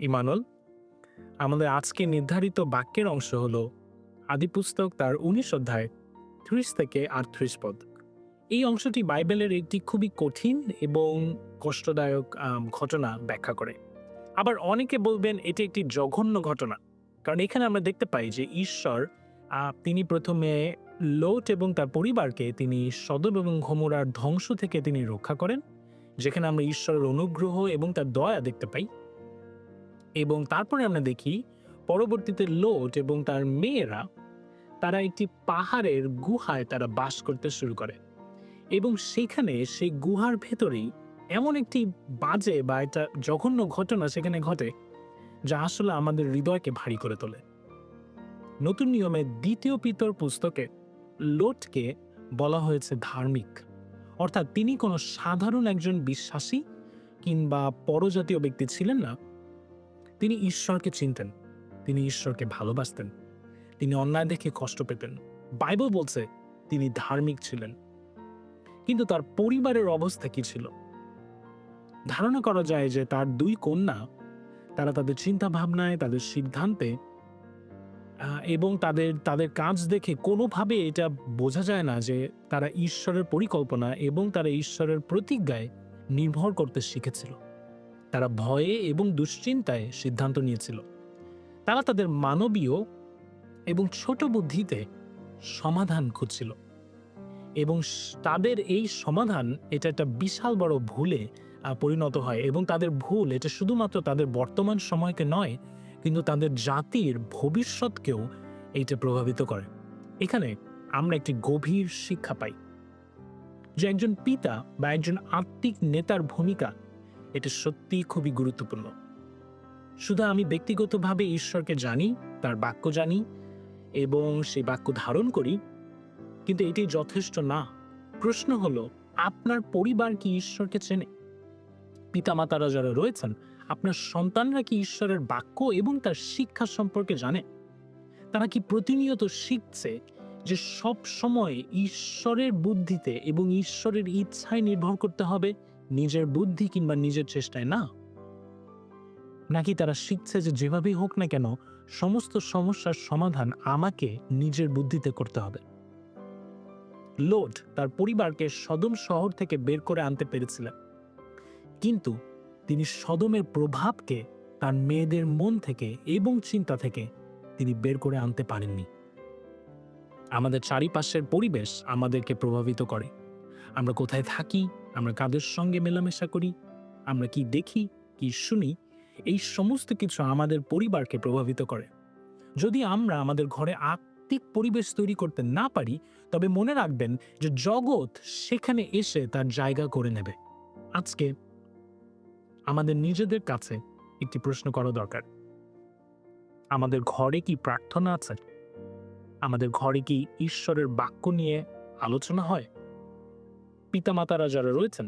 ইমানুল, আমাদের আজকে নির্ধারিত বাক্যের অংশ হলো আদিপুস্তক তার ১৯ অধ্যায় ৩০ থেকে ৩৮ পদ। এই অংশটি বাইবেলের একটি খুবই কঠিন এবং কষ্টদায়ক ঘটনা ব্যাখ্যা করে। আবার অনেকে বলবেন এটি একটি জঘন্য ঘটনা, কারণ এখানে আমরা দেখতে পাই যে ঈশ্বর তিনি প্রথমে লোট এবং তার পরিবারকে তিনি সদম এবং গমোরার ধ্বংস থেকে তিনি রক্ষা করেন, যেখানে আমরা ঈশ্বরের অনুগ্রহ এবং তার দয়া দেখতে পাই। এবং তারপরে আমরা দেখি পরবর্তীতে লোট এবং তার মেয়েরা তারা একটি পাহাড়ের গুহায় তারা বাস করতে শুরু করে, এবং সেখানে সেই গুহার ভেতরেই এমন একটি বাজে বা একটা জঘন্য ঘটনা সেখানে ঘটে, যা আসলে আমাদের হৃদয়কে ভারী করে তোলে। নতুন নিয়মে ২য় পিতর পুস্তকে লোটকে বলা হয়েছে ধার্মিক, অর্থাৎ তিনি কোনো সাধারণ একজন বিশ্বাসী কিংবা পরজাতীয় ব্যক্তি ছিলেন না। তিনি ঈশ্বরকে চিনতেন, তিনি ঈশ্বরকে ভালোবাসতেন, তিনি অন্যায় দেখে কষ্ট পেতেন। বাইবেল বলছে তিনি ধার্মিক ছিলেন। কিন্তু তার পরিবারের অবস্থা কি ছিল? ধারণা করা যায় যে তার ২ কন্যা, তারা তাদের চিন্তা ভাবনায়, তাদের সিদ্ধান্তে এবং তাদের তাদের কাজ দেখে কোনোভাবে এটা বোঝা যায় না যে তারা ঈশ্বরের পরিকল্পনা এবং তারা ঈশ্বরের প্রতিজ্ঞায় নির্ভর করতে শিখেছিল। তারা ভয়ে এবং দুশ্চিন্তায় সিদ্ধান্ত নিয়েছিল। তারা তাদের মানবীয় এবং ছোট বুদ্ধিতে সমাধান খুঁজছিল, এবং তাদের এই সমাধান এটা একটা বিশাল বড় ভুলে পরিণত হয়, এবং তাদের ভুল এটা শুধুমাত্র তাদের বর্তমান সময়কে নয়, কিন্তু তাদের জাতির ভবিষ্যৎকেও এইটা প্রভাবিত করে। এখানে আমরা একটি গভীর শিক্ষা পাই যে একজন পিতা বা একজন আত্মিক নেতার ভূমিকা এটা সত্যিই খুবই গুরুত্বপূর্ণ। শুধু আমি ব্যক্তিগতভাবে ঈশ্বরকে জানি, তার বাক্য জানি এবং সেই বাক্য ধারণ করি, কিন্তু এটি যথেষ্ট না। প্রশ্ন হলো, আপনার পরিবার কি ঈশ্বরকে চেনে? পিতামাতারা যারা রয়েছেন, আপনার সন্তানরা কি ঈশ্বরের বাক্য এবং তার শিক্ষা সম্পর্কে জানে? তারা কি প্রতিনিয়ত শিখছে যে সব সময় ঈশ্বরের বুদ্ধিতে এবং ঈশ্বরের ইচ্ছায় নির্ভর করতে হবে, নিজের বুদ্ধি কিংবা নিজের চেষ্টায় না? নাকি তারা শিখছে যে যেভাবেই হোক না কেন সমস্ত সমস্যার সমাধান আমাকে নিজের বুদ্ধিতে করতে হবে? লোট তার পরিবারকে সদম শহর থেকে বের করে আনতে পেরেছিলেন, কিন্তু তিনি সদমের প্রভাবকে তার মেয়েদের মন থেকে এবং চিন্তা থেকে তিনি বের করে আনতে পারেননি। আমাদের চারিপাশের পরিবেশ আমাদেরকে প্রভাবিত করে। আমরা কোথায় থাকি, আমরা কাদের সঙ্গে মেলামেশা করি, আমরা কি দেখি, কি শুনি, এই সমস্ত কিছু আমাদের পরিবারকে প্রভাবিত করে। যদি আমরা আমাদের ঘরে আত্মিক পরিবেশ তৈরি করতে না পারি, তবে মনে রাখবেন যে জগৎ সেখানে এসে তার জায়গা করে নেবে। আজকে আমাদের নিজেদের কাছে একটি প্রশ্ন করা দরকার। আমাদের ঘরে কি প্রার্থনা আছে? আমাদের ঘরে কি ঈশ্বরের বাক্য নিয়ে আলোচনা হয়? পিতামাতারা যারা রয়েছেন,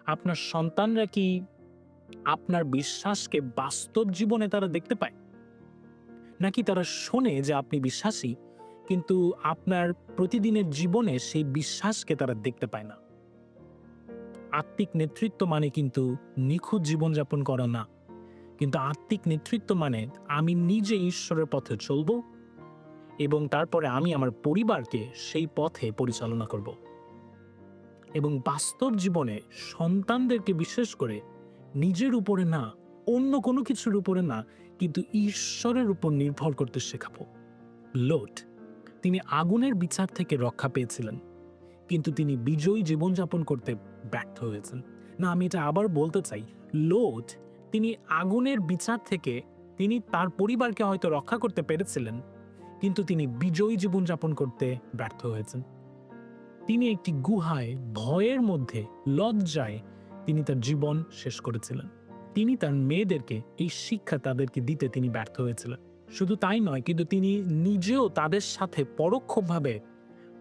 আপনার সন্তানরা কি আপনার বিশ্বাসকে বাস্তব জীবনে তারা দেখতে পায়? নাকি তারা শোনে যে আপনি বিশ্বাসী, কিন্তু আপনার প্রতিদিনের জীবনে সেই বিশ্বাসকে তারা দেখতে পায় না? আত্মিক নেতৃত্ব মানে কিন্তু নিখুঁত জীবনযাপন করা না, কিন্তু আত্মিক নেতৃত্ব মানে আমি নিজে ঈশ্বরের পথে চলব এবং তারপরে আমি আমার পরিবারকে সেই পথে পরিচালনা করব, এবং বাস্তব জীবনে সন্তানদেরকে বিশেষ করে নিজের উপরে না, অন্য কোনো কিছুর উপরে না, কিন্তু ঈশ্বরের উপর নির্ভর করতে শেখাবো। লোট তিনি আগুনের বিচার থেকে রক্ষা পেয়েছিলেন, কিন্তু তিনি বিজয়ী জীবনযাপন করতে ব্যর্থ হয়েছেন। না, আমি এটা আবার বলতে চাই, লোট তিনি আগুনের বিচার থেকে তিনি তার পরিবারকে হয়তো রক্ষা করতে পেরেছিলেন, কিন্তু তিনি বিজয়ী জীবনযাপন করতে ব্যর্থ হয়েছেন। তিনি একটি গুহায় ভয়ের মধ্যে, লজ্জায় তিনি তার জীবন শেষ করেছিলেন। তিনি তার মেয়েদেরকে এই শিক্ষা তাদেরকে দিতে তিনি ব্যর্থ হয়েছিলেন। শুধু তাই নয়, কিন্তু তিনি নিজেও তাদের সাথে পরোক্ষভাবে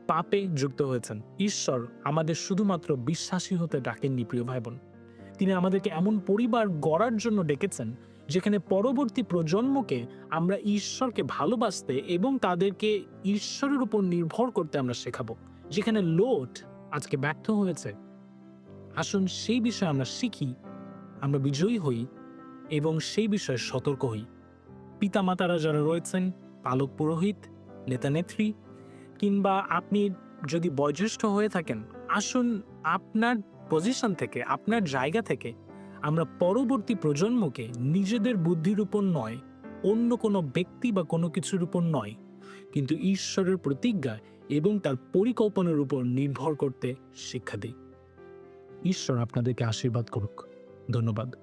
পাপে যুক্ত হয়েছেন। ঈশ্বর আমাদের শুধুমাত্র বিশ্বাসী হতে ডাকেননি, প্রিয় ভাই বোন। তিনি আমাদেরকে এমন পরিবার গড়ার জন্য ডেকেছেন, যেখানে পরবর্তী প্রজন্মকে আমরা ঈশ্বরকে ভালোবাসতে এবং তাদেরকে ঈশ্বরের উপর নির্ভর করতে আমরা শেখাবো। যেখানে লোট আজকে ব্যর্থ হয়েছে, আসুন সেই বিষয়ে আমরা শিখি, আমরা বিজয়ী হই এবং সেই বিষয়ে সতর্ক হই। পিতামাতারা যারা রয়েছেন, পালক পুরোহিত, নেতা-নেত্রী, কিংবা আপনি যদি বয়োজ্যেষ্ঠ হয়ে থাকেন, আসুন আপনার পজিশন থেকে, আপনার জায়গা থেকে আমরা পরবর্তী প্রজন্মকে নিজেদের বুদ্ধির উপর নয়, অন্য কোনো ব্যক্তি বা কোনো কিছুর উপর নয়, কিন্তু ঈশ্বরের প্রতিজ্ঞা এবং তার পরিকল্পনার উপর নির্ভর করতে শিক্ষা দিই। ঈশ্বর আপনাদেরকে আশীর্বাদ করুক। ধন্যবাদ।